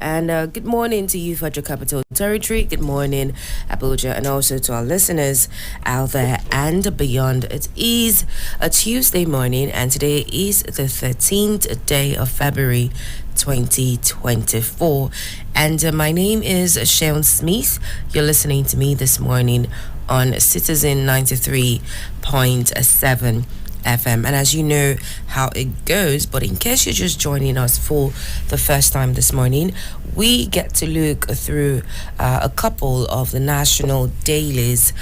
And good morning to you, Federal Capital Territory. Good morning, Abuja, and also to our listeners out there and beyond. It is a Tuesday morning, and today is the 13th day of February 2024. And my name is Shaun Smith. You're listening to me this morning on Citizen 93.7 FM. And as you know how it goes, but in case you're just joining us for the first time this morning, we get to look through a couple of the national dailies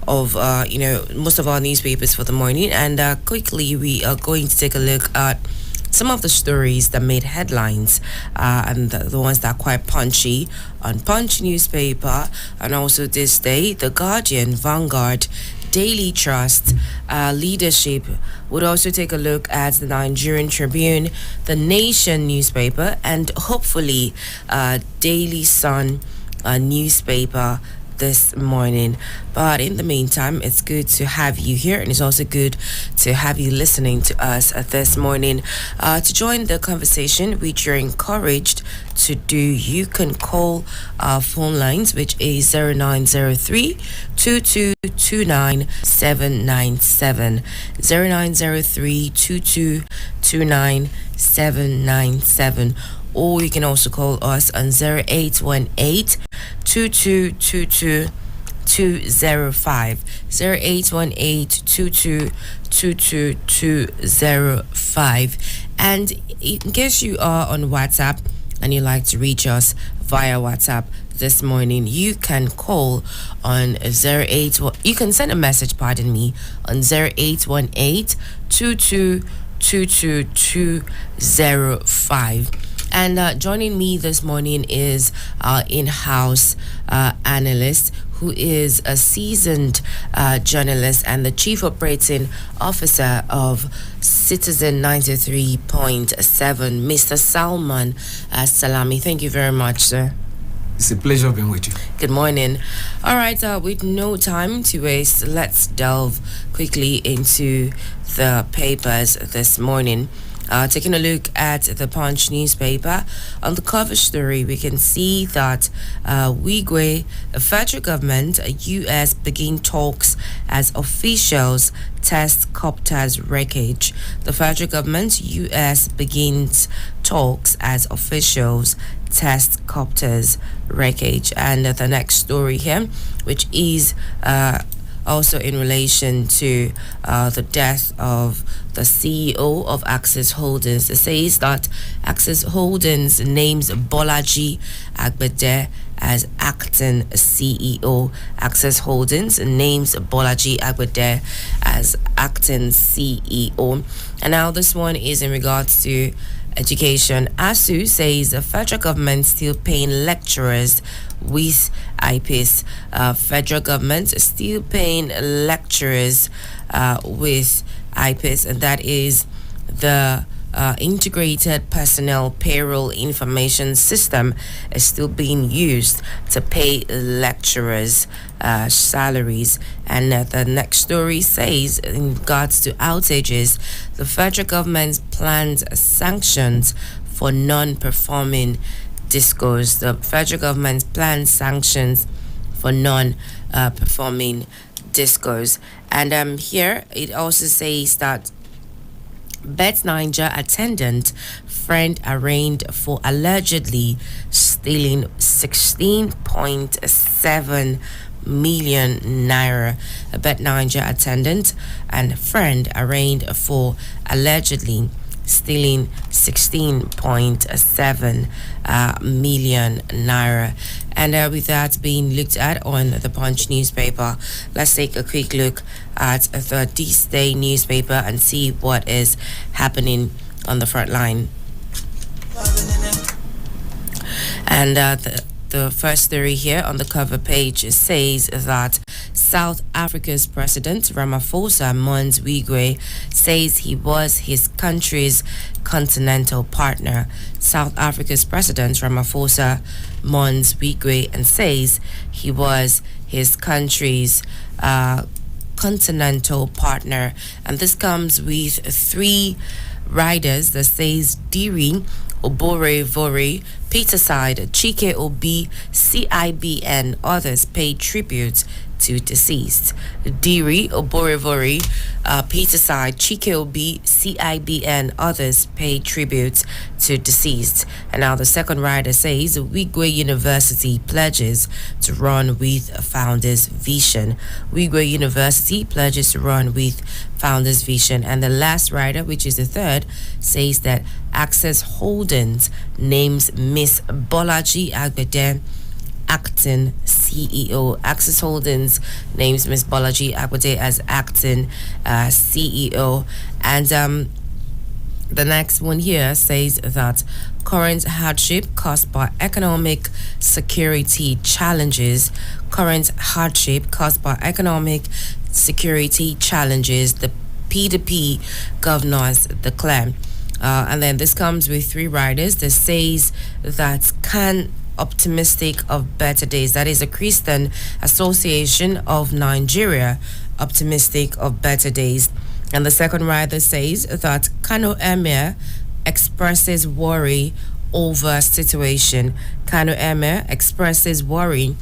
of most of our newspapers for the morning, and quickly we are going to take a look at some of the stories that made headlines and the ones that are quite punchy on Punch newspaper, and also this day, The Guardian, Vanguard, Daily Trust, Leadership. Would also take a look at the Nigerian Tribune, The Nation newspaper, and hopefully Daily Sun newspaper this morning. But in the meantime, it's good to have you here, and it's also good to have you listening to us this morning. To join the conversation, which you're encouraged to do, you can call our phone lines, which is 0903 2229 797, 0903 2229 797, or you can also call us on 0818 2222 205, 0818-222205. And in case you are on WhatsApp and you like to reach us via WhatsApp this morning, you can call on you can send a message, on 0818 222205. And joining me this morning is our in-house analyst, who is a seasoned journalist and the chief operating officer of Citizen 93.7, Mr. Salman Salami. Thank you very much, sir. It's a pleasure being with you. Good morning. All right, with no time to waste, let's delve quickly into the papers this morning. Taking a look at the Punch newspaper, on the cover story, we can see that Wigwe, the federal government, U.S. begin talks as officials test copters wreckage. The federal government, U.S. begins talks as officials test copters wreckage. And the next story here, which is also in relation to the death of the CEO of Access Holdings. It says that Access Holdings names Bolaji Agbede as acting CEO. Access Holdings names Bolaji Agbede as acting CEO. And now this one is in regards to education. ASU says the federal government still paying lecturers with IPs. Federal government still paying lecturers with IPs, and that is the integrated personnel payroll information system is still being used to pay lecturers salaries. And the next story says, in regards to outages, the federal government plans sanctions for non-performing discos. The federal government plans sanctions for non-performing discos. And here it also says that Bet Niger attendant friend arraigned for allegedly stealing 16.7 million naira. A Bet Niger attendant and friend arraigned for allegedly stealing 16.7 million naira. And with that being looked at on the Punch newspaper, let's take a quick look at the This Day newspaper and see what is happening on the front line. And the first story here on the cover page says that South Africa's President Ramaphosa Mons Wigwe says he was his country's continental partner. South Africa's President Ramaphosa Mons Wigwe and says he was his country's continental partner, and this comes with three riders that says Diri, Obore Vore, Peterside, Chike Obi, CIBN, others pay tribute to deceased. Diri, Oborevori, Peterside, Chike Obi, CIBN, others pay tribute to deceased. And now the second rider says Wigwe University pledges to run with founders' vision. Wigwe University pledges to run with founders' vision. And the last rider, which is the third, says that Access Holdings names Miss Bolaji Agbede acting CEO. Access Holdings names Miss Bolaji Agbede as acting CEO. And the next one here says that current hardship caused by economic security challenges. Current hardship caused by economic security challenges, the PDP governors declare. And then this comes with three riders that says that can optimistic of better days. That is a Christian Association of Nigeria, optimistic of better days. And the second rider says that Kano Emir expresses worry over situation. Kano Emir expresses worry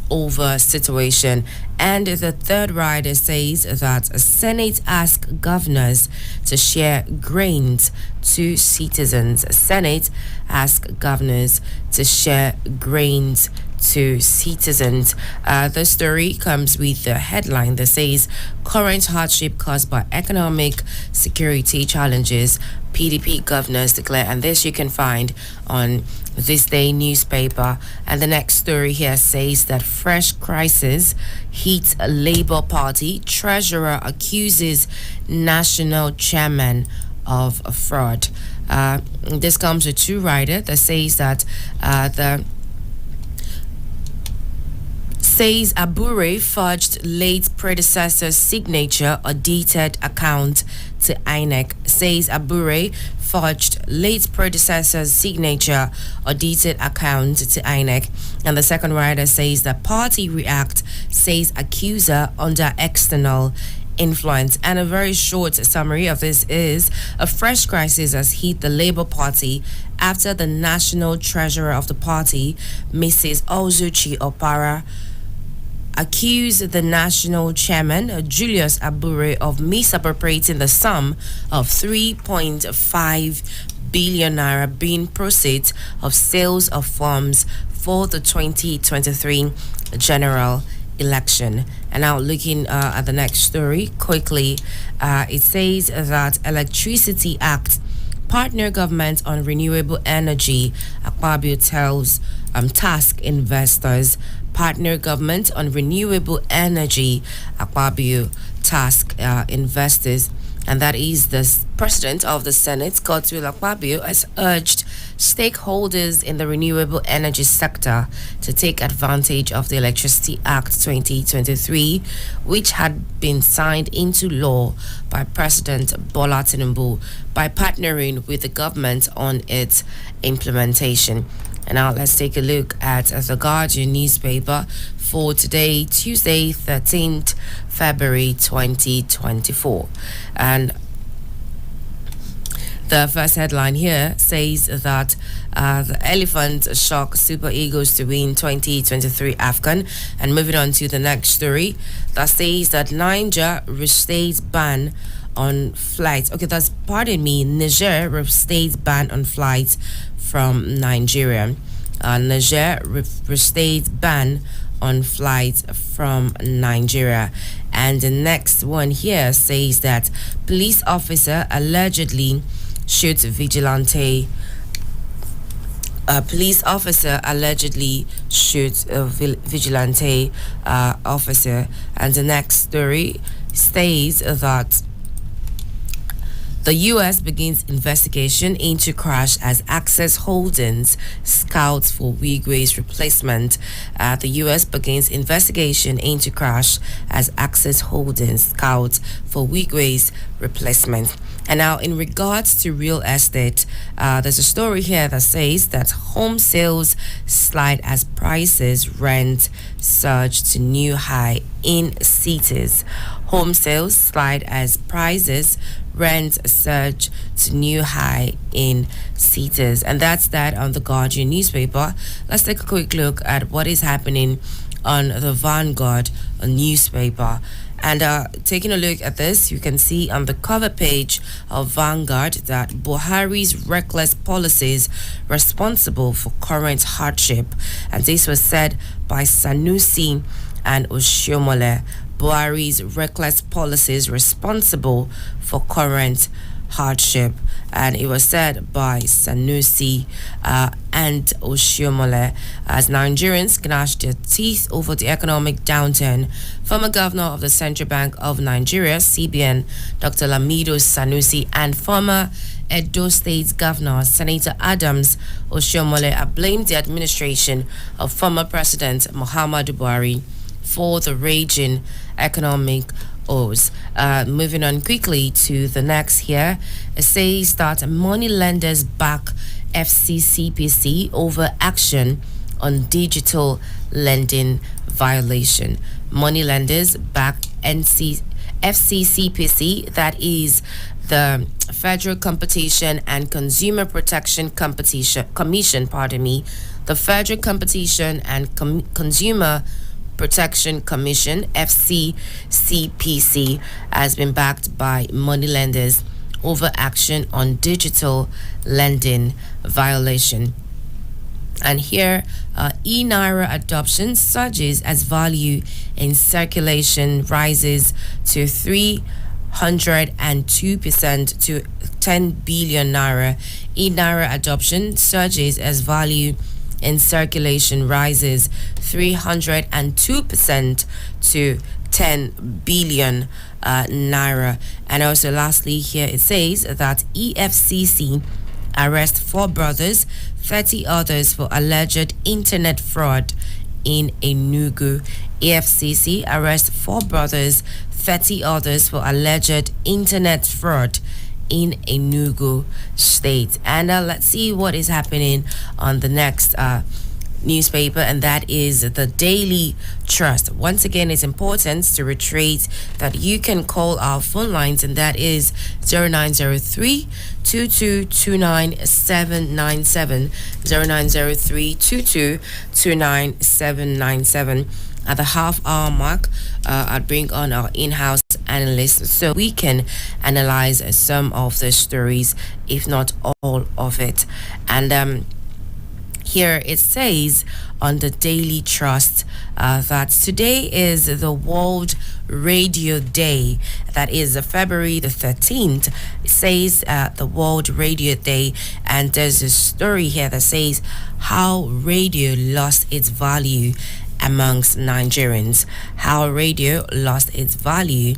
over situation. And the third rider says that a Senate asks governors to share grains to citizens. Senate asks governors to share grains to citizens. The story comes with the headline that says current hardship caused by economic security challenges, PDP governors declare. And this you can find on This Day newspaper. And the next story here says that fresh crisis hits Labour Party. Treasurer accuses national chairman of fraud. This comes with two rider that says that says Abure forged late predecessor's signature audited account to INEC. Says Abure forged late predecessor's signature audited account to INEC. And the second rider says that party react, says accuser under external influence. And a very short summary of this is a fresh crisis has hit the Labour Party after the national treasurer of the party, Mrs. Ozuchi Opara, accused the national chairman, Julius Abure, of misappropriating the sum of 3.5 billion naira being proceeds of sales of forms for the 2023 general election. And now looking at the next story quickly, it says that Electricity Act partner government on renewable energy. Akpabio tells task investors. Partner government on renewable energy. Akpabio task investors. And that is the president of the Senate, Godswill Akpabio, has urged stakeholders in the renewable energy sector to take advantage of the Electricity Act 2023, which had been signed into law by President Bola Tinubu, by partnering with the government on its implementation. And now let's take a look at the Guardian newspaper for today, Tuesday, 13th February 2024. And the first headline here says that the Elephants shock Super Eagles to win 2023 AFCON. And moving on to the next story that says that Niger restates ban on flights. Niger restates ban on flights from Nigeria. Niger restates ban on flights from Nigeria. And the next one here says that police officer allegedly shoots vigilante. Police officer allegedly shoots a vigilante officer. And the next story states that the U.S. begins investigation into crash as Access Holdings scouts for Wigwe's replacement. The U.S. begins investigation into crash as Access Holdings scouts for Wigwe's replacement. And now, in regards to real estate, there's a story here that says that home sales slide as prices rent surge to new high in cities. Home sales slide as prices rent surge to new high in cities. And that's that on the Guardian newspaper. Let's take a quick look at what is happening on the Vanguard newspaper. And taking a look at this, you can see on the cover page of Vanguard that Buhari's reckless policies responsible for current hardship. And this was said by Sanusi and Oshiomhole. Buhari's reckless policies responsible for current hardship. And it was said by Sanusi and Oshiomhole as Nigerians gnash their teeth over the economic downturn. Former Governor of the Central Bank of Nigeria, CBN, Dr. Lamido Sanusi, and former Edo State Governor, Senator Adams Oshiomhole, have blamed the administration of former President Muhammadu Buhari for the raging economic woes. Moving on quickly to the next here, it says that money lenders back FCCPC over action on digital lending violation. Money lenders back FCCPC, that is the Federal Competition and Consumer Protection Commission, the Federal Competition and Consumer Protection Commission, FCCPC, has been backed by money lenders over action on digital lending violation. And here, e-Naira adoption surges as value in circulation rises to 302% to 10 billion naira. E-Naira adoption surges as value in circulation rises 302% to 10 billion naira. And also lastly here it says that EFCC arrest 4 brothers, 30 others for alleged internet fraud in Enugu. EFCC arrest 4 brothers, 30 others for alleged internet fraud in Enugu State. And let's see what is happening on the next newspaper, and that is the Daily Trust. Once again, it's important to reiterate that you can call our phone lines, and that is 0903 2229797, 0903 2229797. At the half-hour mark, I'll bring on our in-house analysts so we can analyze some of the stories, if not all of it. And here it says on the Daily Trust that today is the World Radio Day. That is February the 13th. It says the World Radio Day, and there's a story here that says how radio lost its value amongst Nigerians. How radio lost its value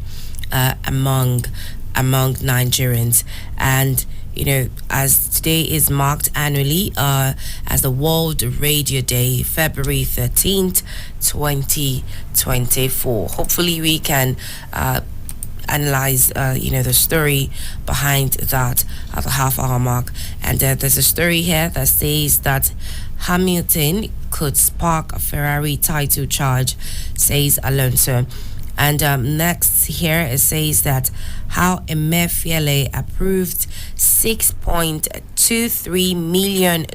among Nigerians. And you know, as today is marked annually as the World Radio Day, February 13th, 2024. Hopefully we can analyze the story behind that at the half-hour mark. And there's a story here that says that Hamilton could spark a Ferrari title charge, says Alonso. And next here it says that how Emefiele approved $6.23 million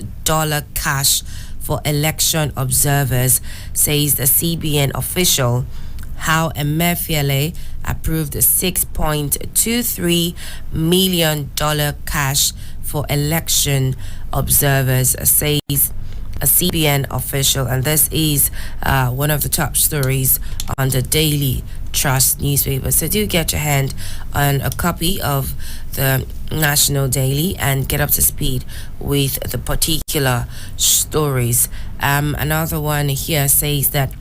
cash for election observers, says the CBN official. How Emefiele approved $6.23 million cash for election observers, says a CBN official. And this is one of the top stories on the Daily Trust newspaper. So do get your hand on a copy of the National Daily and get up to speed with the particular stories. Another one here says that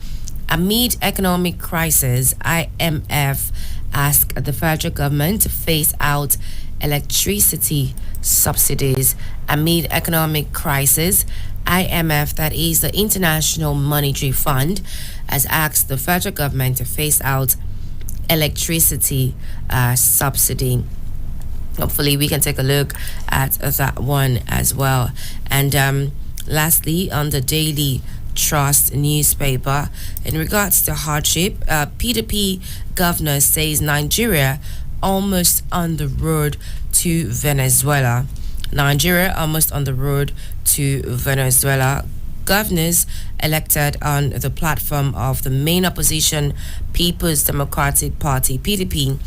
amid economic crisis, IMF asked the federal government to phase out electricity subsidies. Amid economic crisis, IMF, that is the International Monetary Fund, has asked the federal government to phase out electricity subsidy. Hopefully we can take a look at that one as well. And lastly, on the Daily Trust newspaper. In regards to hardship, PDP governor says Nigeria almost on the road to Venezuela. Nigeria almost on the road to Venezuela. Governors elected on the platform of the main opposition People's Democratic Party (PDP)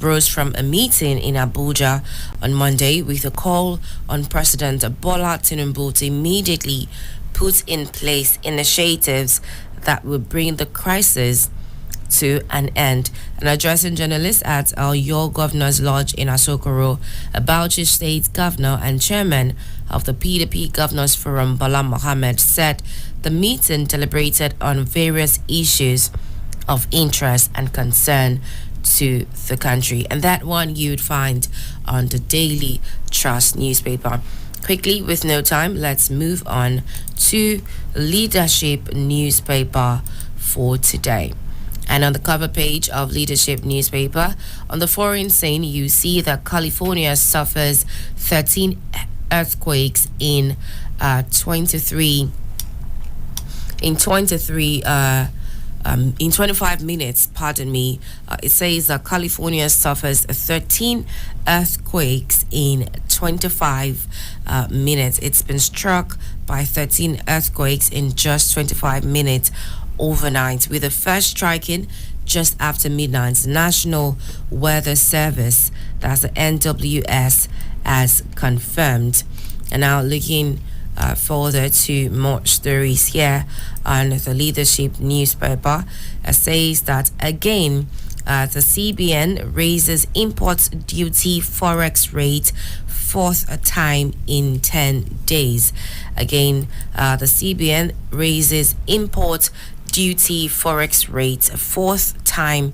rose from a meeting in Abuja on Monday with a call on President Bola Tinubu to immediately put in place initiatives that will bring the crisis to an end. And addressing journalists at Your Governor's Lodge in Asokoro, Bauchi State Governor and Chairman of the PDP Governors Forum, Bala Mohammed, said the meeting deliberated on various issues of interest and concern to the country. And that one you'd find on the Daily Trust newspaper. Quickly, with no time, let's move on to Leadership newspaper for today. And on the cover page of Leadership newspaper, on the foreign scene, you see that California suffers 13 earthquakes in 25 minutes, it says that California suffers 13 earthquakes in 25 minutes. It's been struck by 13 earthquakes in just 25 minutes overnight, with the first striking just after midnight. The National Weather Service, that's the NWS, has confirmed. And now looking further to more stories here on the Leadership newspaper, says that again the CBN raises import duty forex rate fourth time in 10 days. Again, the CBN raises import duty forex rate fourth time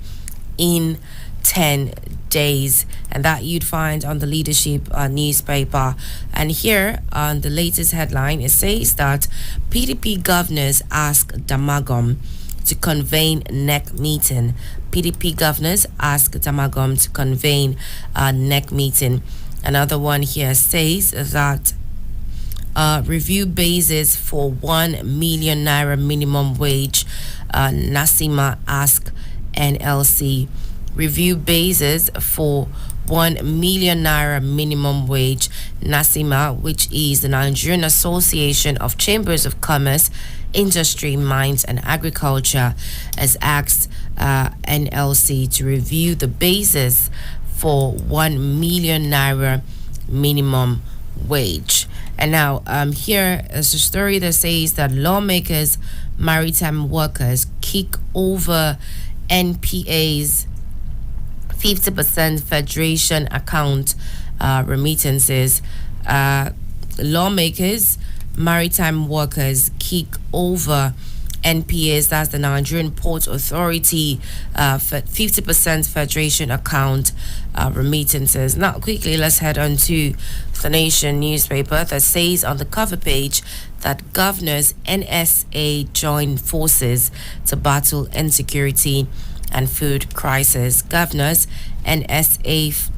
in 10 days, and that you'd find on the Leadership newspaper. And here on the latest headline, it says that PDP governors ask Damagom to convene NEC meeting. PDP governors ask Damagom to convene a NEC meeting. Another one here says that review basis for 1 million naira minimum wage. Nasima ask NLC. Review basis for 1 million naira minimum wage. Nasima, which is the Nigerian Association of Chambers of Commerce, Industry, Mines and Agriculture, has asked NLC to review the basis for 1 million naira minimum wage. And now here is a story that says that lawmakers, maritime workers kick over NPA's 50% Federation account remittances. Lawmakers, maritime workers kick over NPAs, that's the Nigerian Port Authority, 50% Federation account remittances. Now, quickly, let's head on to the Nation newspaper that says on the cover page that governors NSA join forces to battle insecurity and food crisis. Governors NSA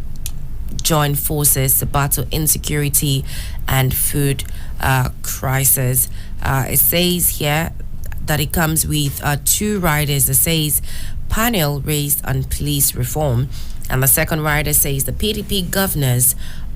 join forces to battle insecurity and food crisis. It says here that it comes with two riders. It says panel raised on police reform, and the second rider says the PDP governors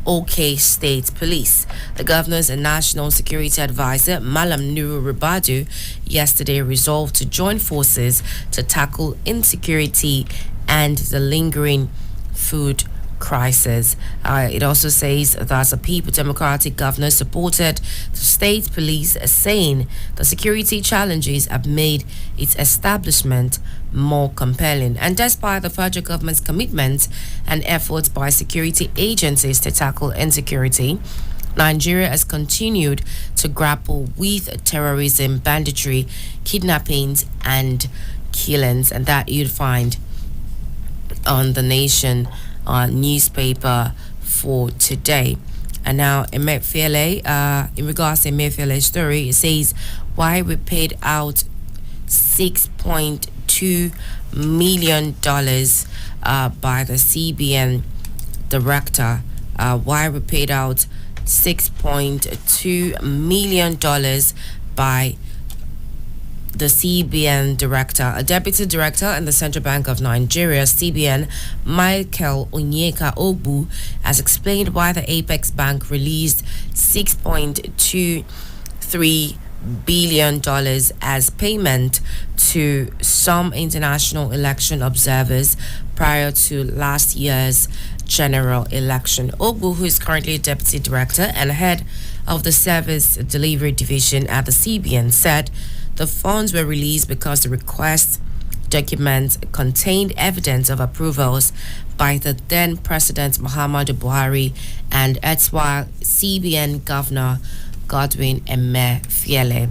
OK State Police. The governor's national security advisor, Malam Nuru Ribadu, yesterday resolved to join forces to tackle insecurity and the lingering food crisis. It also says that the People Democratic governor supported the state police, saying the security challenges have made its establishment more compelling. And despite the federal government's commitment and efforts by security agencies to tackle insecurity, Nigeria has continued to grapple with terrorism, banditry, kidnappings, and killings. And that you'd find on the Nation newspaper for today. And now Emefiele, in regards to Emefiele's story, it says why we paid out $6.2 million by the CBN director. Why we paid out $6.2 million by the CBN director, a deputy director in the Central Bank of Nigeria, CBN, Michael Onyeka Ogbu, has explained why the Apex Bank released $6.23 billion as payment to some international election observers prior to last year's general election. Ogbu, who is currently deputy director and head of the service delivery division at the CBN, said the funds were released because the request document contained evidence of approvals by the then President Muhammadu Buhari and erstwhile CBN Governor Godwin Emefiele.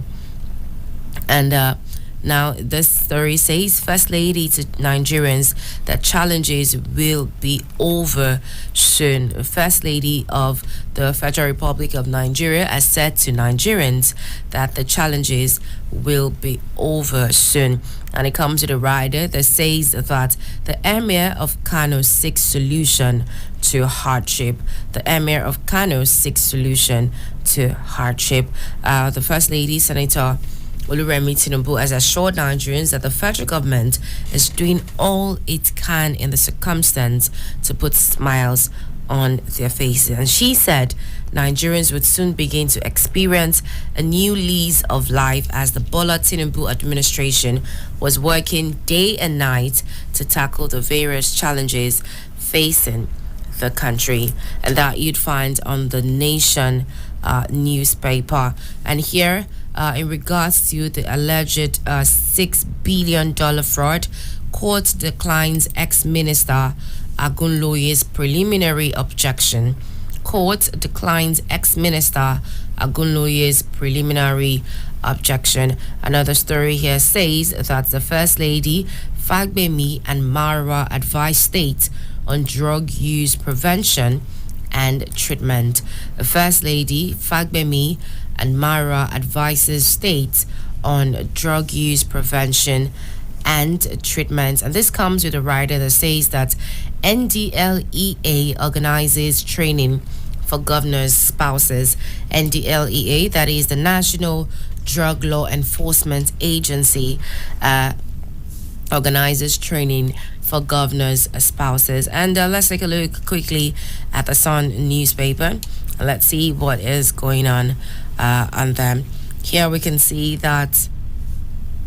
And now this story says First Lady to Nigerians that challenges will be over soon. First Lady of the Federal Republic of Nigeria has said to Nigerians that the challenges will be over soon. And it comes to the rider that says that the Emir of Kano seeks solution to hardship. The Emir of Kano seeks solution to hardship. The First Lady, Senator Oluremi Tinubu, has assured Nigerians that the federal government is doing all it can in the circumstance to put smiles on their faces. And she said Nigerians would soon begin to experience a new lease of life as the Bola Tinubu administration was working day and night to tackle the various challenges facing the country. And that you'd find on the Nation newspaper. And here, in regards to the alleged $6 billion fraud, court declines ex-minister Agunloye's preliminary objection. Court declines ex-minister Agunloye's preliminary objection. Another story here says that the First Lady, Fagbemi, and Marwa advise state on drug use prevention and treatment. The First Lady, Fagbemi, and Mara advises states on drug use prevention and treatment. And this comes with a rider that says that NDLEA organizes training for governors' spouses. NDLEA, that is the National Drug Law Enforcement Agency, organizes training for governors' spouses. And let's take a look quickly at the Sun newspaper. Let's see what is going on them. Here we can see that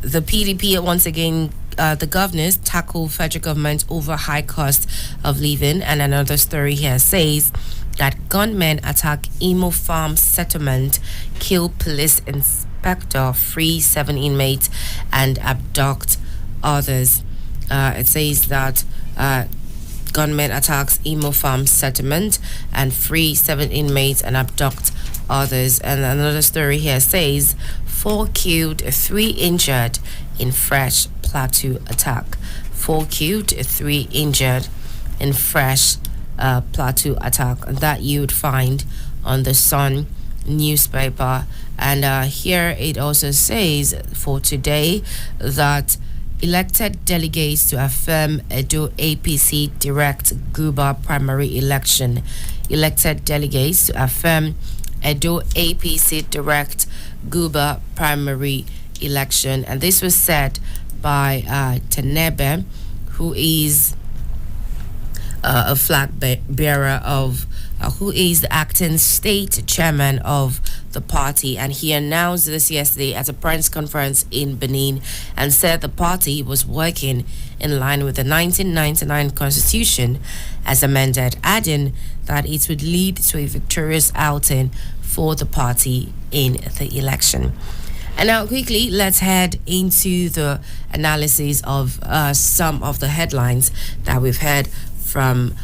the PDP once again, the governors tackle federal government over high cost of living. And another story here says that gunmen attack Imo Farm settlement, kill police inspector, free 7 inmates, and abduct others. It says that gunmen attacks Imo Farm settlement and free 7 inmates and abduct others. And another story here says 4 killed, 3 injured in fresh Plateau attack. 4 killed, 3 injured in fresh Plateau attack. That you would find on the Sun newspaper. And here it also says for today that elected delegates to affirm Edo APC direct Guba primary election. Elected delegates to affirm Edo APC direct Guba primary election. And this was said by Tenebe, who is a flag bearer of who is the acting state chairman of the party, and he announced this yesterday at a press conference in Benin and said the party was working in line with the 1999 constitution as amended, adding that it would lead to a victorious outing for the party in the election. And now quickly, let's head into the analysis of some of the headlines that we've heard from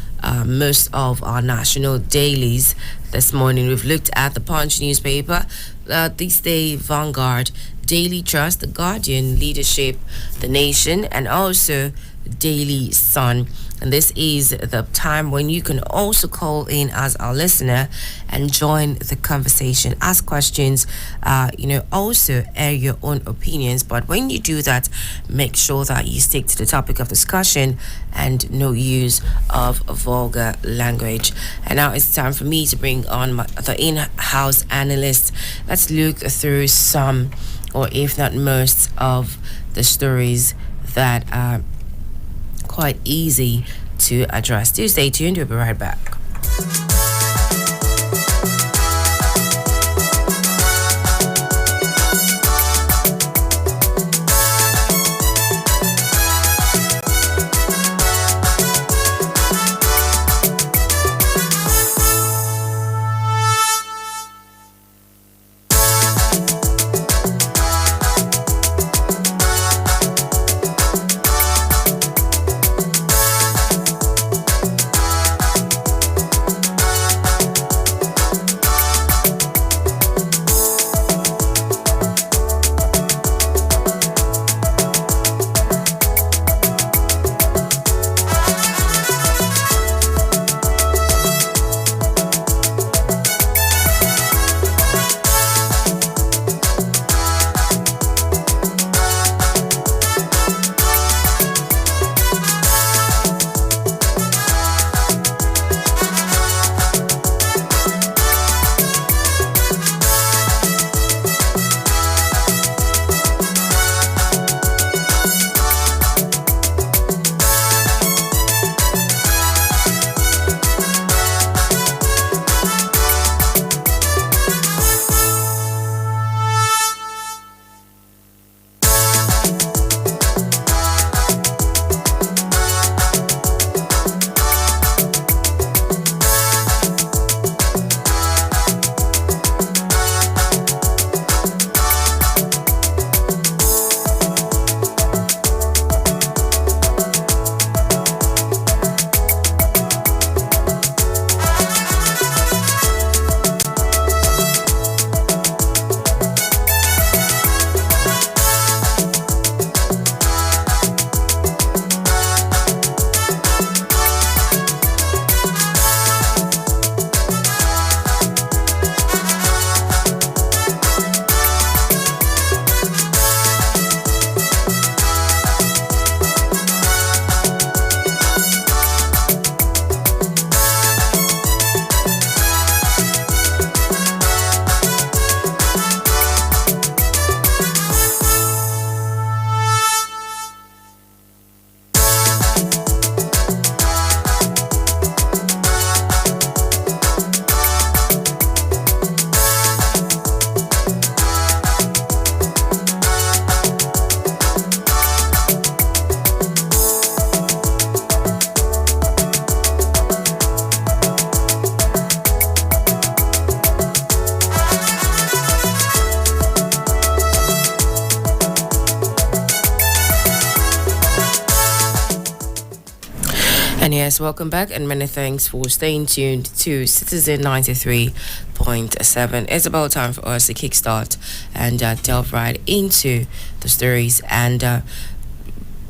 most of our national dailies this morning. We've looked at the Punch newspaper, This Day, Vanguard, Daily Trust, The Guardian, Leadership, The Nation, and also Daily Sun. And this is the time when you can also call in as our listener and join the conversation, ask questions, also air your own opinions. But when you do that, make sure that you stick to the topic of discussion and no use of vulgar language. And now it's time for me to bring on the in-house analyst. Let's look through some or if not most of the stories that are quite easy to address. Do stay tuned. We'll be right back. And yes, welcome back, and many thanks for staying tuned to Citizen 93.7. It's about time for us to kickstart and delve right into the stories and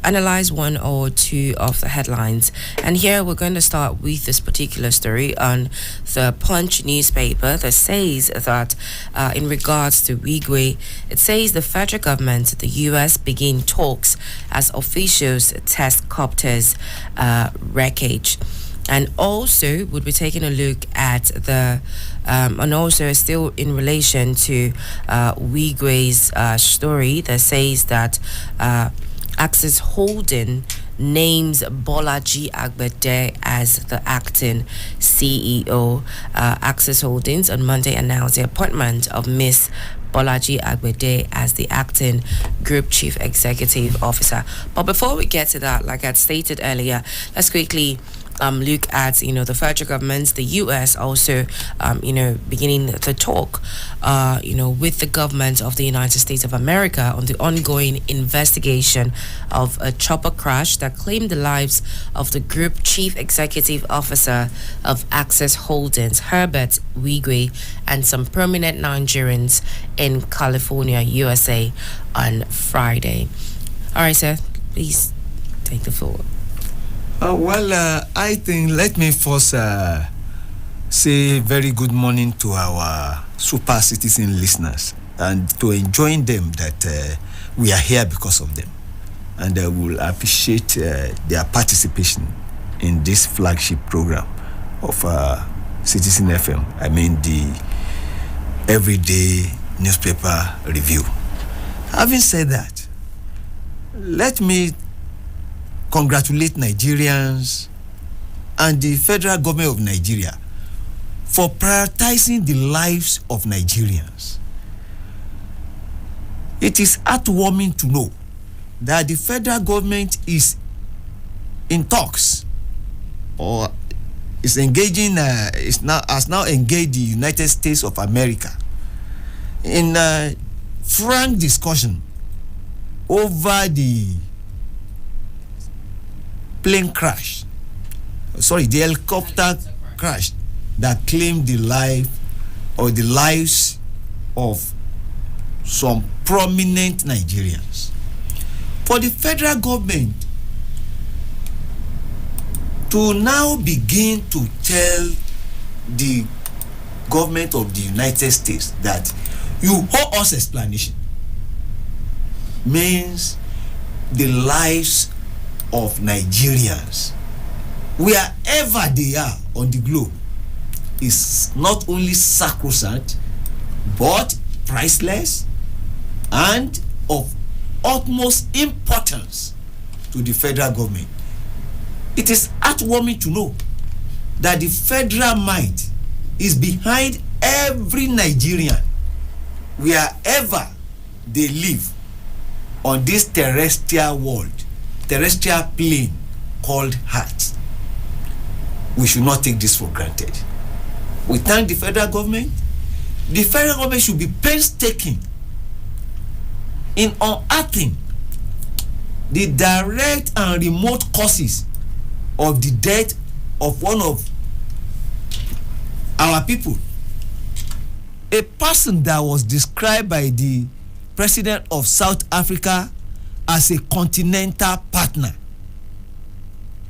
analyze one or two of the headlines. And here we're going to start with this particular story on the Punch newspaper that says that in regards to Wigwe, it says the federal government, the US, begin talks as officials test copters wreckage. And also would be taking a look at the and also still in relation to Wigwe's story that says that Access Holding names Bolaji Agbede as the acting CEO. Access Holdings on Monday announced the appointment of Miss Bolaji Agbede as the acting group chief executive officer. But before we get to that, like I stated earlier, let's quickly look at, the federal government, the US also, beginning the talk, with the government of the United States of America on the ongoing investigation of a chopper crash that claimed the lives of the group chief executive officer of Access Holdings, Herbert Wigwe, and some prominent Nigerians in California, USA on Friday. All right, sir, please take the floor. I think let me first say very good morning to our super citizen listeners and to enjoin them that we are here because of them, and we'll appreciate their participation in this flagship program of Citizen FM. I mean the everyday newspaper review. Having said that, let me congratulate Nigerians and the federal government of Nigeria for prioritizing the lives of Nigerians. It is heartwarming to know that the federal government is in talks or is engaging, has now engaged the United States of America in frank discussion over the plane crash, the helicopter crash that claimed the life or the lives of some prominent Nigerians. For the federal government to now begin to tell the government of the United States that you owe us explanation means the lives of Nigerians, wherever they are on the globe, is not only sacrosanct but priceless and of utmost importance to the federal government. It is heartwarming to know that the federal might is behind every Nigerian, wherever they live on this terrestrial world, terrestrial plane called Earth. We should not take this for granted. We thank the federal government. The federal government should be painstaking in unearthing the direct and remote causes of the death of one of our people, a person that was described by the president of South Africa as a continental partner.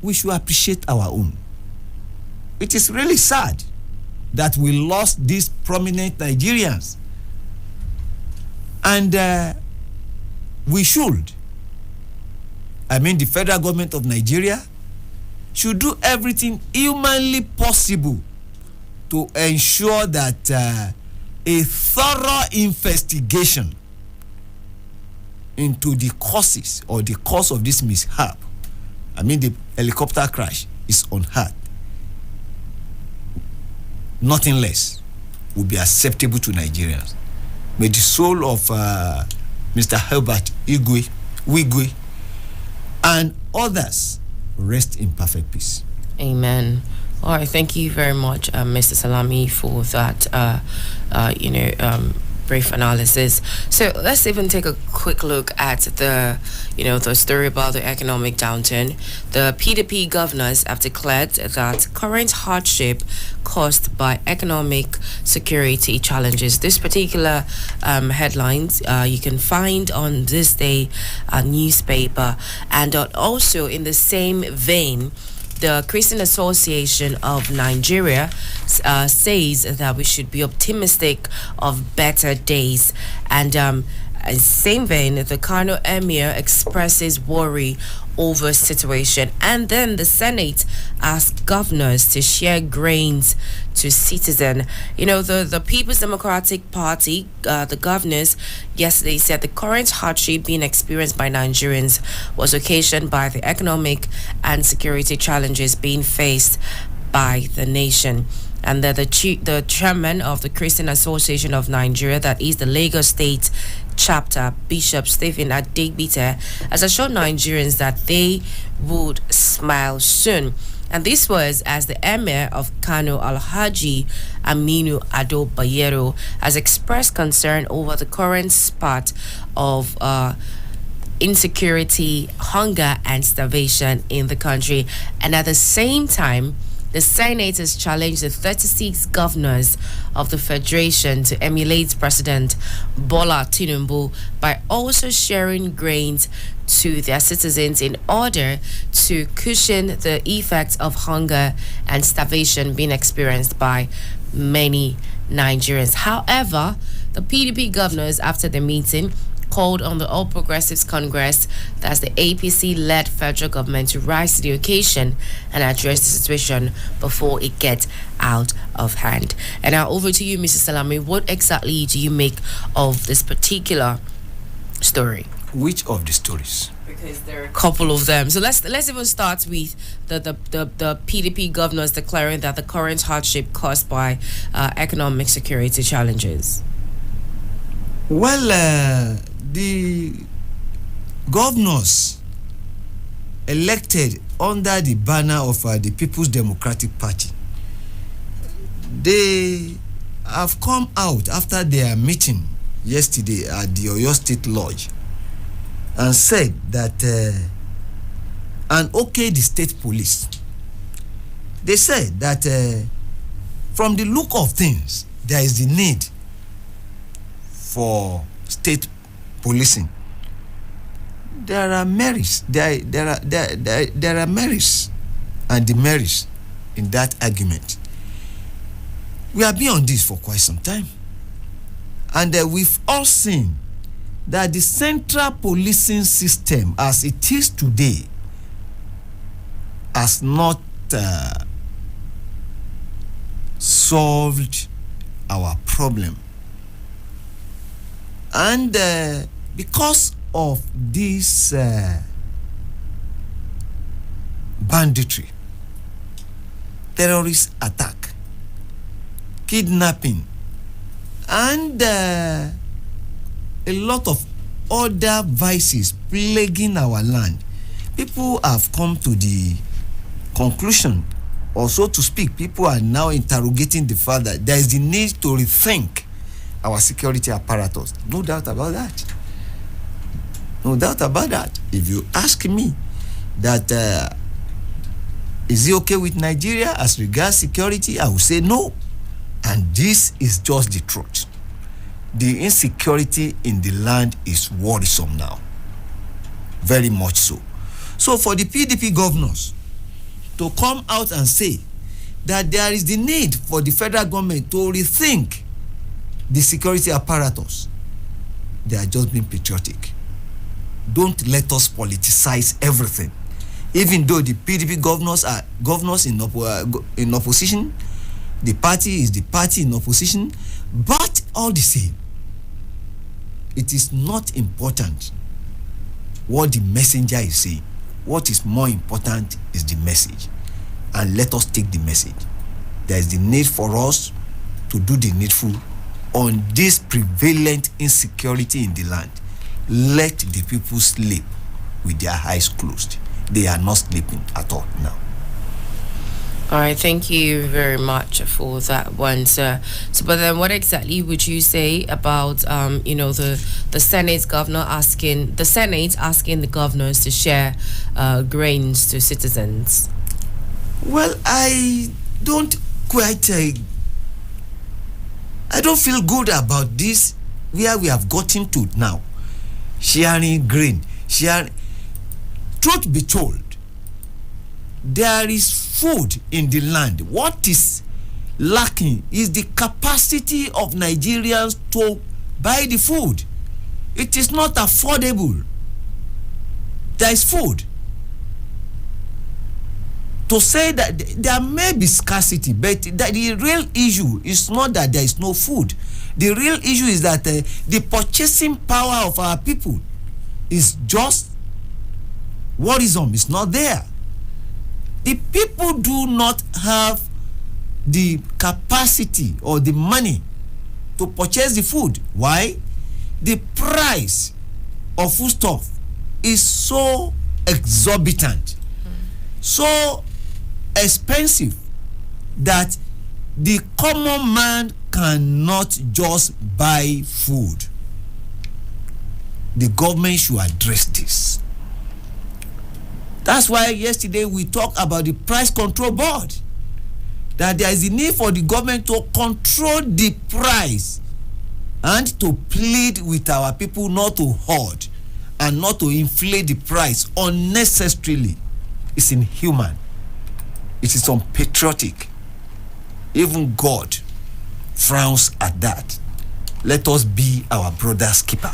We should appreciate our own. It is really sad that we lost these prominent Nigerians, and we should, the federal government of Nigeria should do everything humanly possible to ensure that a thorough investigation into the causes or the cause of this mishap, the helicopter crash, is unheard. Nothing less will be acceptable to Nigerians. May the soul of Mr. Herbert Wigwe and others rest in perfect peace. Amen. All right, thank you very much, Mr. Salami, for that, brief analysis. So let's even take a quick look at the story about the economic downturn. The PDP governors have declared that current hardship caused by economic security challenges. This particular headlines you can find on This Day newspaper, and also in the same vein, the Christian Association of Nigeria says that we should be optimistic of better days. And same vein, the Kano Emir expresses worry over situation. And then the Senate asked governors to share grains to citizens. The People's Democratic Party, the governors yesterday said the current hardship being experienced by Nigerians was occasioned by the economic and security challenges being faced by the nation. And that the chairman of the Christian Association of Nigeria, that is the Lagos State chapter, Bishop Stephen Adegbite, has assured Nigerians that they would smile soon. And this was as the Emir of Kano, Alhaji Aminu Ado Bayero, has expressed concern over the current spot of insecurity, hunger, and starvation in the country. And at the same time, the Senate has challenged the 36 governors of the Federation to emulate President Bola Tinubu by also sharing grains to their citizens in order to cushion the effects of hunger and starvation being experienced by many Nigerians. However, the PDP governors, after the meeting, called on the All Progressives Congress, that's the APC-led federal government, to rise to the occasion and address the situation before it gets out of hand. And now over to you, Mr. Salami. What exactly do you make of this particular story? Which of the stories? Because there are a couple of them. So let's even start with the PDP governors declaring that the current hardship caused by economic security challenges. Well, the governors elected under the banner of the People's Democratic Party, they have come out after their meeting yesterday at the Oyo State Lodge and said that and okayed the state police. They said that from the look of things, there is the need for state policing. There are merits. There are merits and demerits in that argument. We have been on this for quite some time, and we've all seen that the central policing system as it is today has not solved our problem. And because of this banditry, terrorist attack, kidnapping, and a lot of other vices plaguing our land, people have come to the conclusion, or so to speak, people are now interrogating the fact that there is the need to rethink our security apparatus. No doubt about that. No doubt about that. If you ask me that is it okay with Nigeria as regards security, I will say no. And this is just the truth. The insecurity in the land is worrisome now. Very much so. So for the PDP governors to come out and say that there is the need for the federal government to rethink the security apparatus, they are just being patriotic. Don't let us politicize everything. Even though the PDP governors are governors in opposition, the party is the party in opposition, but all the same, it is not important what the messenger is saying. What is more important is the message, and let us take the message. There is the need for us to do the needful on this prevalent insecurity in the land. Let the people sleep with their eyes closed. They are not sleeping at all now. All right, thank you very much for that one, sir. So, but then, what exactly would you say about, the Senate asking the governors to share grains to citizens? Well, I don't quite. I don't feel good about this. Where we have gotten to now, sharing grain, sharing. Truth be told, there is food in the land. What is lacking is the capacity of Nigerians to buy the food. It is not affordable. There is food. To say that there may be scarcity, but that the real issue is not that there is no food. The real issue is that the purchasing power of our people is just worrisome. It's not there. The people do not have the capacity or the money to purchase the food. Why? The price of foodstuff is so exorbitant, so expensive, that the common man cannot just buy food. The government should address this. That's why yesterday we talked about the price control board, that there is a need for the government to control the price and to plead with our people not to hoard and not to inflate the price unnecessarily. It's inhuman. It is unpatriotic. Even God frowns at that. Let us be our brother's keeper.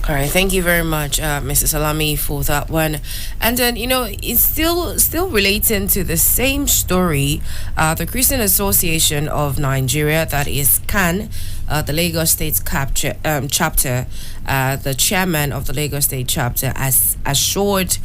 All right, thank you very much, Mr. Salami, for that one. And then, it's still relating to the same story. The Christian Association of Nigeria, that is CAN, the Lagos State chapter, the chairman of the Lagos State chapter, has assured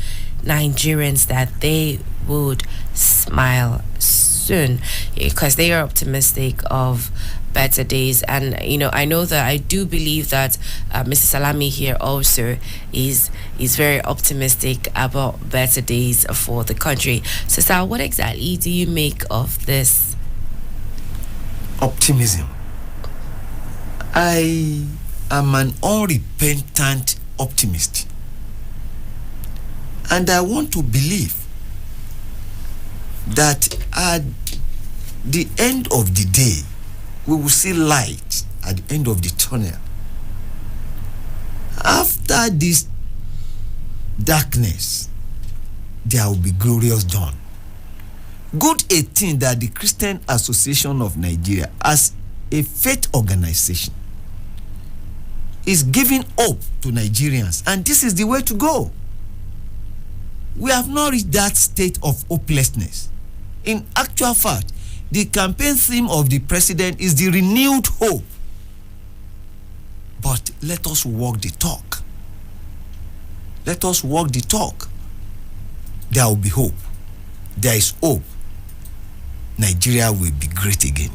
Nigerians that they would smile soon because they are optimistic of better days. And I know that I do believe that Mr. Salami here also is very optimistic about better days for the country. So Sal, what exactly do you make of this optimism? I am an unrepentant optimist, and I want to believe that at the end of the day we will see light at the end of the tunnel. After this darkness, there will be glorious dawn. Good a thing that the Christian Association of Nigeria, as a faith organization, is giving hope to Nigerians, and this is the way to go. We have not reached that state of hopelessness. In actual fact, the campaign theme of the president is the renewed hope. But let us walk the talk. Let us walk the talk. There will be hope. There is hope. Nigeria will be great again.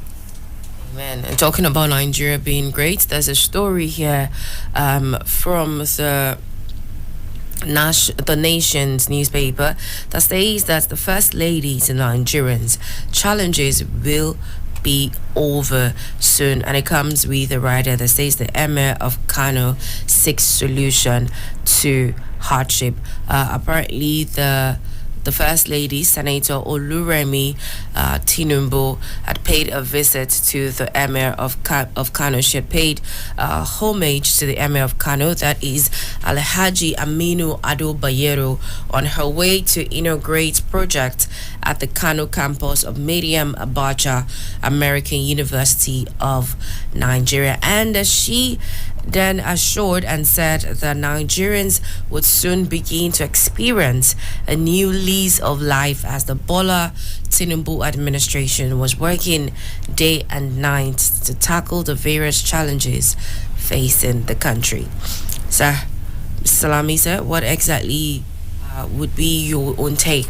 Amen. And talking about Nigeria being great, there's a story here from the Nation's newspaper that says that the First Lady to Nigerians challenges will be over soon, and it comes with a rider that says the Emir of Kano seeks solution to hardship. Apparently the First Lady, Senator Oluremi Tinubu, had paid a visit to the Emir of Kano. She had paid homage to the Emir of Kano, that is Alhaji Aminu Ado Bayero, on her way to inaugurate project at the Kano campus of Mariam Abuja American University of Nigeria. And she then assured and said that Nigerians would soon begin to experience a new lease of life as the Bola Tinubu administration was working day and night to tackle the various challenges facing the country. Sir, Salami, sir, what exactly would be your own take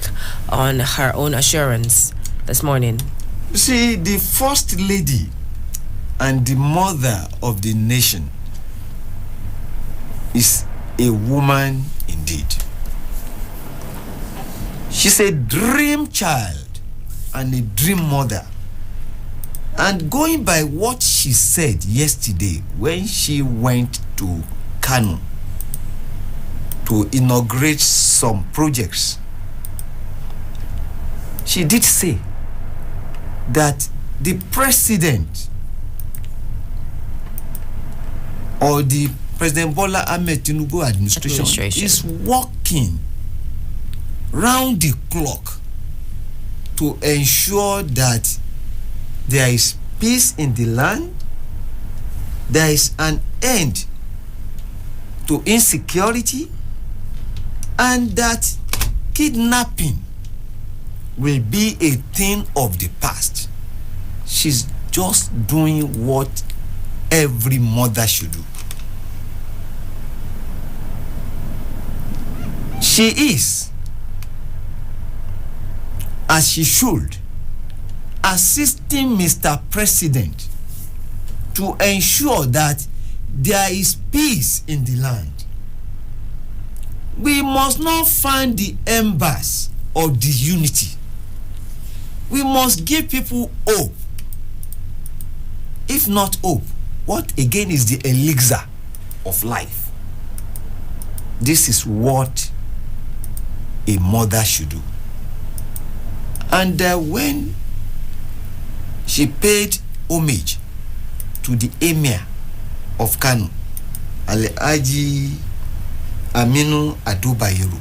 on her own assurance this morning? See, the First Lady and the mother of the nation is a woman indeed. She's a dream child and a dream mother. And going by what she said yesterday when she went to Kano to inaugurate some projects, she did say that the president or the President Bola Ahmed Tinubu administration is working round the clock to ensure that there is peace in the land, there is an end to insecurity, and that kidnapping will be a thing of the past. She's just doing what every mother should do. She is, as she should, assisting Mr. President to ensure that there is peace in the land. We must not fan the embers of the unity. We must give people hope. If not hope, what again is the elixir of life? This is what a mother should do. And when she paid homage to the Emir of Kano, Alhaji Aminu Ado Bayero,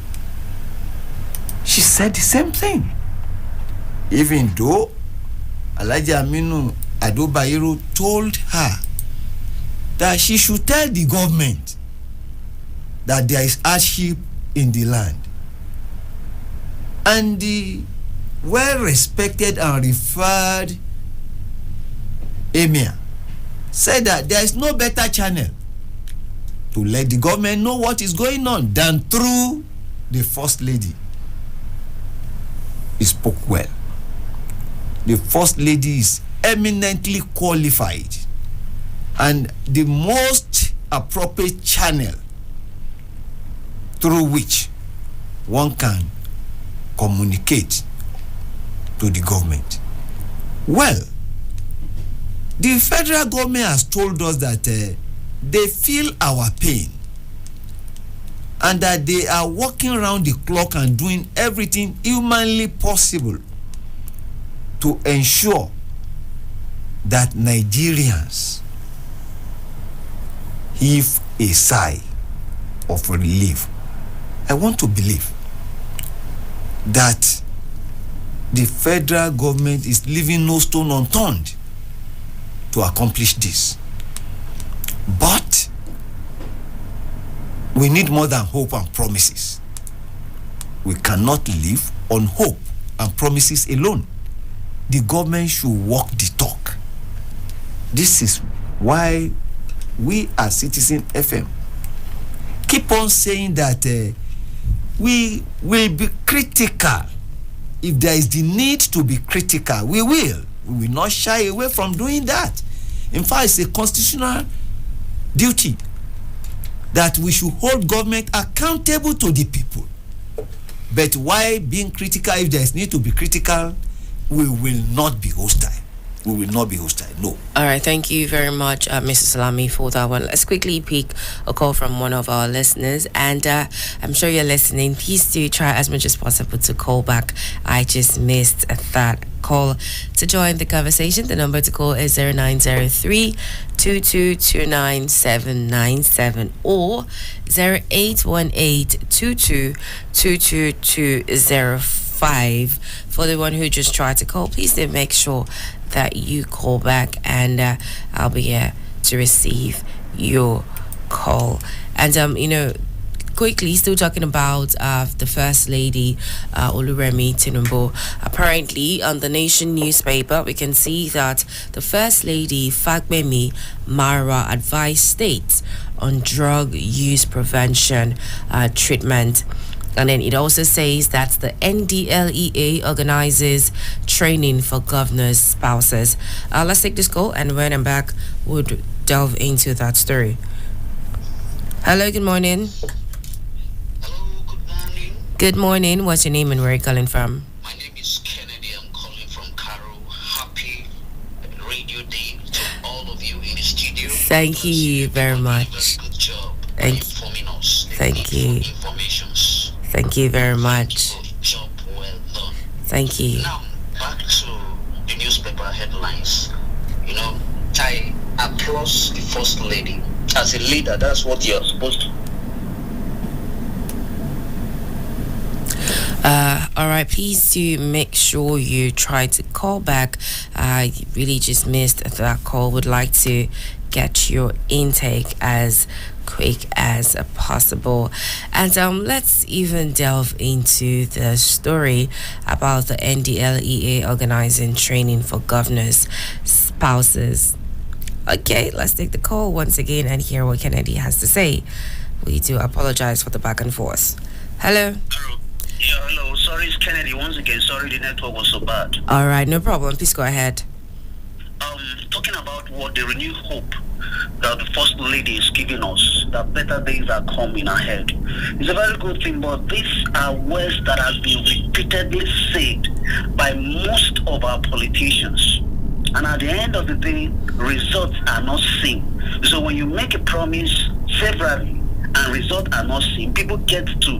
she said the same thing. Even though Alhaji Aminu Ado Bayero told her that she should tell the government that there is hardship in the land. And the well-respected and referred Emir said that there is no better channel to let the government know what is going on than through the First Lady. He spoke well. The First Lady is eminently qualified and the most appropriate channel through which one can communicate to the government. Well, the federal government has told us that they feel our pain and that they are working around the clock and doing everything humanly possible to ensure that Nigerians heave a sigh of relief. I want to believe that the federal government is leaving no stone unturned to accomplish this. But we need more than hope and promises. We cannot live on hope and promises alone. The government should walk the talk. This is why we at Citizen FM keep on saying that we will be critical. If there is the need to be critical, we will. We will not shy away from doing that. In fact, it's a constitutional duty that we should hold government accountable to the people. But why being critical? If there is need to be critical, we will not be hostile. We will not be hostile. No. All right. Thank you very much, Mr. Salami, for that one. Let's quickly pick a call from one of our listeners. And I'm sure you're listening. Please do try as much as possible to call back. I just missed that call. To join the conversation, the number to call is 0903 2229797 or 0818 2222205. For the one who just tried to call, please do make sure that you call back, and I'll be here to receive your call. And quickly, still talking about the First Lady, Oluremi Tinubu. Apparently, on the Nation newspaper, we can see that the First Lady, Fagbemi Mara, advised states on drug use prevention treatment. And then it also says that the NDLEA organizes training for governors' spouses. Let's take this call, and when I'm back, we'll delve into that story. Hello, good morning. Hello, good morning. Good morning. What's your name and where are you calling from? My name is Kennedy. I'm calling from Cairo. Happy Radio Day to all of you in the studio. Thank you very much. Very good job informing us. Thank you. Informations. Thank you very much. Job well done. Thank you. Now, back to the newspaper headlines. I applaud the First Lady. As a leader, that's what you're supposed to. All right, please do make sure you try to call back. I really just missed that call. Would like to get your intake as quick as possible. And let's even delve into the story about the NDLEA organizing training for governors' spouses. Okay, let's take the call once again and hear what Kennedy has to say. We do apologize for the back and forth. Hello. Hello. Yeah, hello. Sorry, it's Kennedy once again. Sorry, the network was so bad. All right, no problem. Please go ahead. Talking about what the renewed hope that the First Lady is giving us, that better days are coming ahead. It's a very good thing, but these are words that have been repeatedly said by most of our politicians. And at the end of the day, results are not seen. So when you make a promise severally and results are not seen, people get to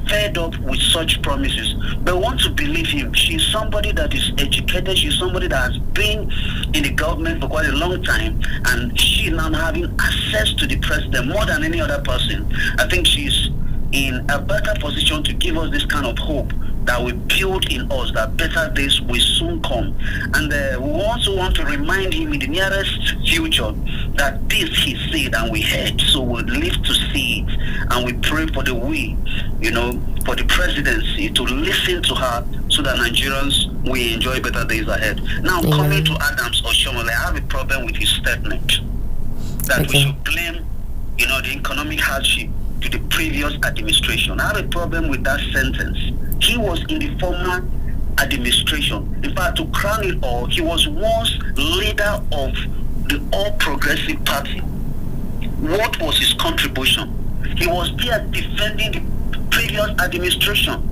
fed up with such promises. But want to believe him. She's somebody that is educated. She's somebody that has been in the government for quite a long time. And she now having access to the president more than any other person. I think she's in a better position to give us this kind of hope that we build in us, that better days will soon come. And we also want to remind him in the nearest future that this he said and we heard, so we'll live to see it. And and we pray for the we, for the presidency to listen to her so that Nigerians will enjoy better days ahead. Now, coming to Adams Oshomole, I have a problem with his statement that we should blame, the economic hardship to the previous administration. I have a problem with that sentence. He was in the former administration. In fact, to crown it all, he was once leader of the All Progressive Party. What was his contribution? He was there defending the previous administration.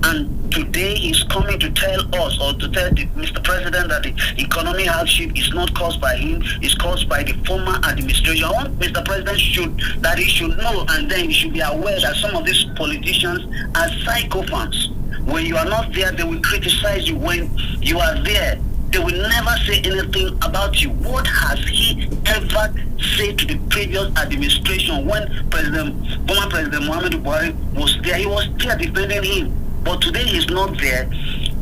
And today he's coming to tell us, or to tell Mr. President, that the economic hardship is not caused by him, it's caused by the former administration. I want Mr. President he should know, and then he should be aware that some of these politicians are psychophants. When you are not there, they will criticize you. When you are there, they will never say anything about you. What has he ever said to the previous administration? When former President Muhammadu Buhari was there, he was there defending him. But today he's not there.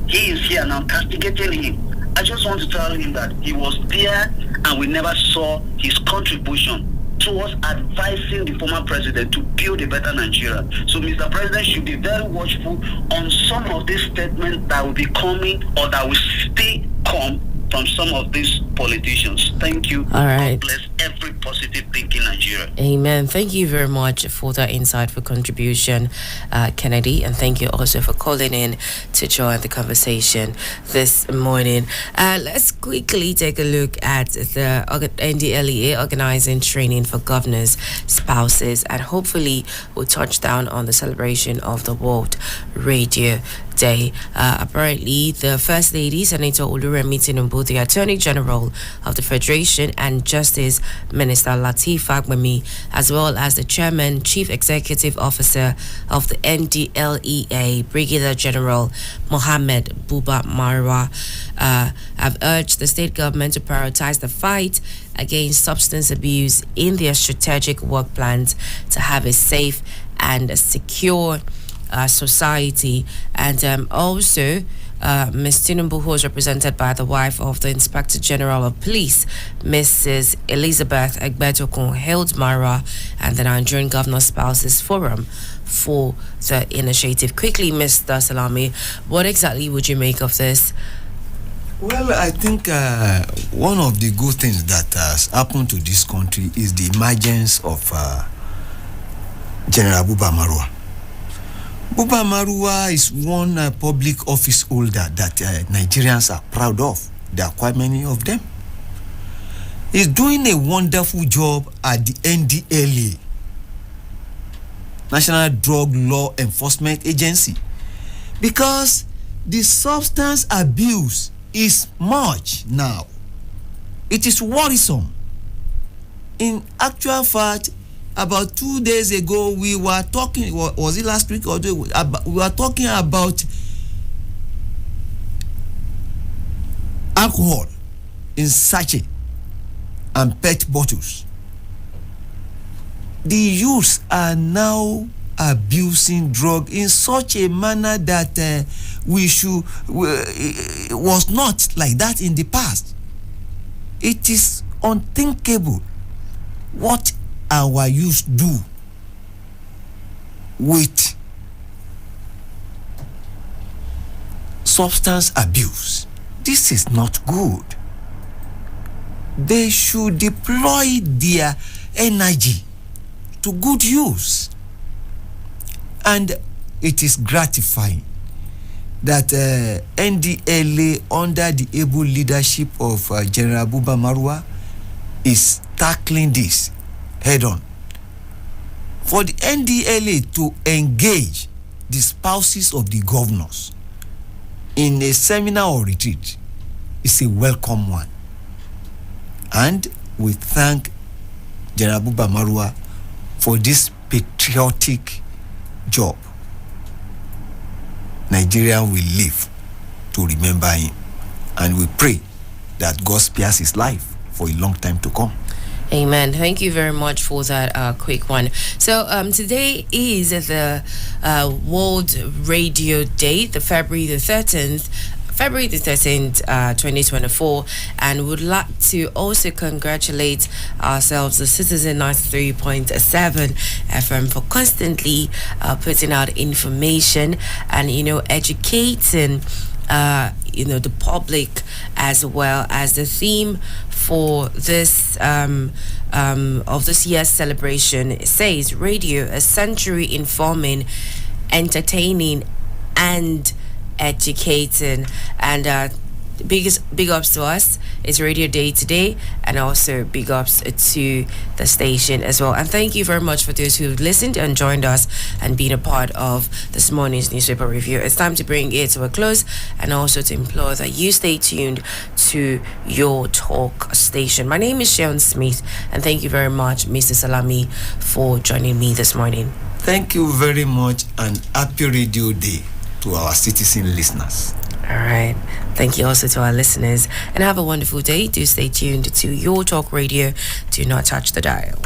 He is here now castigating him. I just want to tell him that he was there and we never saw his contribution towards advising the former president to build a better Nigeria. So Mr. President should be very watchful on some of these statements that will be coming or that will still come from some of these politicians. Thank you. All right. God bless every positive thinking Nigeria. Amen. Thank you very much for that insightful contribution, Kennedy, and thank you also for calling in to join the conversation this morning. Let's quickly take a look at the NDLEA organizing training for governors, spouses, and hopefully we'll touch down on the celebration of the World Radio Day. Apparently, the First Lady, Senator Oluremi Tinubu, the Attorney General of the Federation, and Justice Minister Lateef Fagbemi, as well as the Chairman, Chief Executive Officer of the NDLEA, Brigadier General Mohammed Buba Marwa, have urged the state government to prioritize the fight against substance abuse in their strategic work plans to have a safe and a secure society. And also Ms. Tinubu, who was represented by the wife of the Inspector General of Police, Mrs. Elizabeth Egbetokun, hailed Mara and the Nigerian Governor Spouses Forum for the initiative. Quickly, Mr. Salami, what exactly would you make of this? Well, I think one of the good things that has happened to this country is the emergence of General Buba Marwa. Buba Marwa is one public office holder that Nigerians are proud of. There are quite many of them. He's doing a wonderful job at the NDLEA, National Drug Law Enforcement Agency, because the substance abuse is much now. It is worrisome. In actual fact, about 2 days ago, we were talking, was it last week or we were talking about alcohol in sachet and PET bottles. The youths are now abusing drug in such a manner that was not like that in the past. It is unthinkable what our youth do with substance abuse. This is not good. They should deploy their energy to good use. And it is gratifying that NDLA, under the able leadership of General Buba Marwa, is tackling this head on. For the NDLA to engage the spouses of the governors in a seminar or retreat is a welcome one. And we thank General Buba Marwa for this patriotic job. Nigeria will live to remember him, and we pray that God spares his life for a long time to come. Amen. Thank you very much for that quick one. So today is the World Radio Day, the February the 13th. February the 13th, 2024, and would like to also congratulate ourselves, the Citizen 93.7 FM, for constantly putting out information and, educating the public, as well as the theme for this of this year's celebration. It says radio, a century informing, entertaining, and educating. And big ups to us. It's Radio Day today, and also big ups to the station as well. And thank you very much for those who listened and joined us and been a part of this morning's newspaper review. It's time to bring it to a close, and also to implore that you stay tuned to your talk station. My name is Sharon Smith, and thank you very much, Mr. Salami, for joining me this morning. Thank you very much, and happy Radio Day to our citizen listeners. All right. Thank you also to our listeners, and have a wonderful day. Do stay tuned to your talk radio. Do not touch the dial.